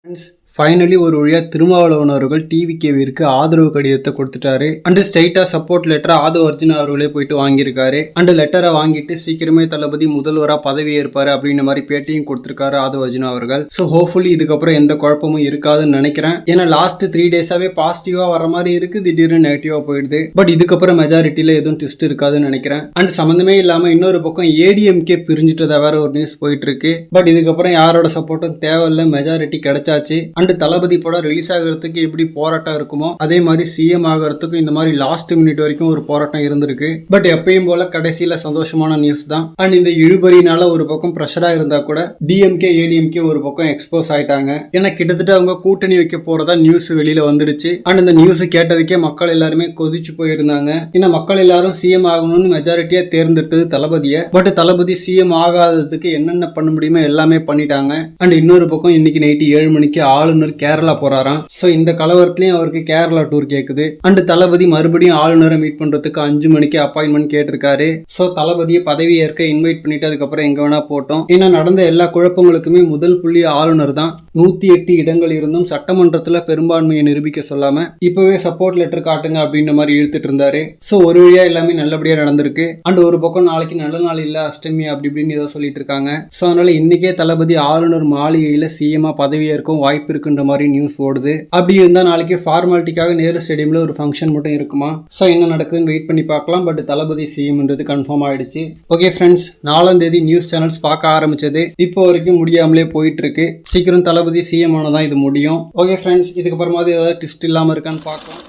Friends, finally ஒரு வழியா திருமாவளவன் அவர்கள் டிவிகேவிற்கு ஆதரவு கடிதத்தை கொடுத்துட்டாரு. அண்ட் ஸ்ட்ரைட்டா சப்போர்ட் லெட்டர் ஆதவ அர்ஜுனா அவர்களே போயிட்டு வாங்கியிருக்காரு. அண்ட் லெட்டரை வாங்கிட்டு சீக்கிரமே தளபதி முதல்வரா பதவி ஏற்பாரு அப்படின்ற மாதிரி பேட்டியும் கொடுத்திருக்காரு ஆதவ அர்ஜுனா அவர்கள். ஸோ ஹோப்ஃபுல்லி இதுக்கப்புறம் எந்த குழப்பமும் இருக்காதுன்னு நினைக்கிறேன். ஏன்னா லாஸ்ட் 3 டேஸாவே பாசிட்டிவா வர மாதிரி இருக்கு, திடீர்னு நெகட்டிவா போயிடுது. பட் இதுக்கப்புறம் மெஜாரிட்டியில எதுவும் ட்விஸ்ட் இருக்காதுன்னு நினைக்கிறேன். அண்ட் சம்பந்தமே இல்லாம இன்னொரு பக்கம் ஏடிஎம்கே பிரிஞ்சுட்டதா வேற ஒரு நியூஸ் போயிட்டு இருக்கு. பட் இதுக்கப்புறம் யாரோட சப்போர்ட்டும் தேவையில்லை, மெஜாரிட்டி கிடைச்சாச்சு. அண்ட் தளபதி படம் ரிலீஸ் ஆகிறதுக்கு எப்படி போராட்டம் இருக்குமோ அதே மாதிரி சிஎம் ஆகிறதுக்கும் இந்த மாதிரி லாஸ்ட் மினிட் வரைக்கும் ஒரு போராட்டம் இருந்திருக்கு. பட் எப்பயும் போல கடைசியில சந்தோஷமான நியூஸ் தான். அண்ட் இந்த இழுபறினால ஒரு பக்கம் பிரஷரா இருந்தா கூட டிஎம்கே ஏடிஎம்கே ஒரு பக்கம் எக்ஸ்போஸ் ஆயிட்டாங்க. ஏன்னா கிட்டத்தட்ட அவங்க கூட்டணி வைக்க போறதா நியூஸ் வெளியில வந்துடுச்சு. அண்ட் இந்த நியூஸ் கேட்டதுக்கே மக்கள் எல்லாருமே கொதிச்சு போயிருந்தாங்க. ஏன்னா மக்கள் எல்லாரும் சிஎம் ஆகணும்னு மெஜாரிட்டியா தேர்ந்தெடுத்தது தளபதியை. பட் தளபதி சிஎம் ஆகாததுக்கு என்னென்ன பண்ண முடியுமோ எல்லாமே பண்ணிட்டாங்க. அண்ட் இன்னொரு பக்கம் இன்னைக்கு நைட்டு 7 மணிக்கு ஆளுநர் கேரளா போறாராம். சோ இந்த கலவரத்திலயும் அவருக்கு கேரளா டூர் கேக்குது. அண்ட் தளபதி மறுபடியும் ஆளுநரை மீட் பண்றதுக்கு 5 மணிக்கு அப்பாயின்மெண்ட் கேட்டிருக்காரு. சோ தளபதியை பதவி ஏற்க இன்வைட் பண்ணிட்டு அதுக்கப்புறம் எங்க வேணா போட்டோம். ஏன்னா நடந்த எல்லா குழப்பங்களுக்குமே முதல் புள்ளி ஆளுநர் தான். 108 இடங்கள் இருந்தும் சட்டமன்றத்துல பெரும்பான்மையை நிரூபிக்க சொல்லாம இப்பவே சப்போர்ட் லெட்டர் காட்டுங்க அப்படின்ற மாதிரி இழுத்துட்டு இருந்தாரு. சோ ஒரு வழியா எல்லாமே நல்லபடியா நடந்திருக்கு. அண்ட் ஒரு பக்கம் நாளைக்கு நல்ல நாள் இல்ல, அஷ்டமி அப்படி இப்படின்னு ஏதோ சொல்லிட்டு இருக்காங்க. சோ அதனால இன்னைக்கே தளபதி ஆளுநர் மாளிகையில சிஎம்ஆ பதவி ஏற்கும் வாய்ப்பு இருக்குன்ற மாதிரி நியூஸ் ஓடுது. அப்படி இருந்தா நாளைக்கு ஃபார்மாலிட்டிக்காக நேரு ஸ்டேடியம்ல ஒரு ஃபங்க்ஷன் மட்டும் இருக்குமா? சோ என்ன நடக்குதுன்னு வெயிட் பண்ணி பார்க்கலாம். பட் தளபதி சிஎம்ன்றது கன்ஃபார்ம் ஆயிடுச்சு. ஓகே ஃப்ரெண்ட்ஸ், 4ஆம் தேதி நியூஸ் சேனல்ஸ் பார்க்க ஆரம்பிச்சது இப்போ வரைக்கும் முடியாமலே போயிட்டு இருக்கு. சீக்கிரம் தளபதி சிஎம் ஆனதான் இது முடியும். ஓகே ஃப்ரெண்ட்ஸ், இதுக்கப்புறமா ஏதாவது ட்விஸ்ட் இல்லாம இருக்கான்னு பார்க்கலாம்.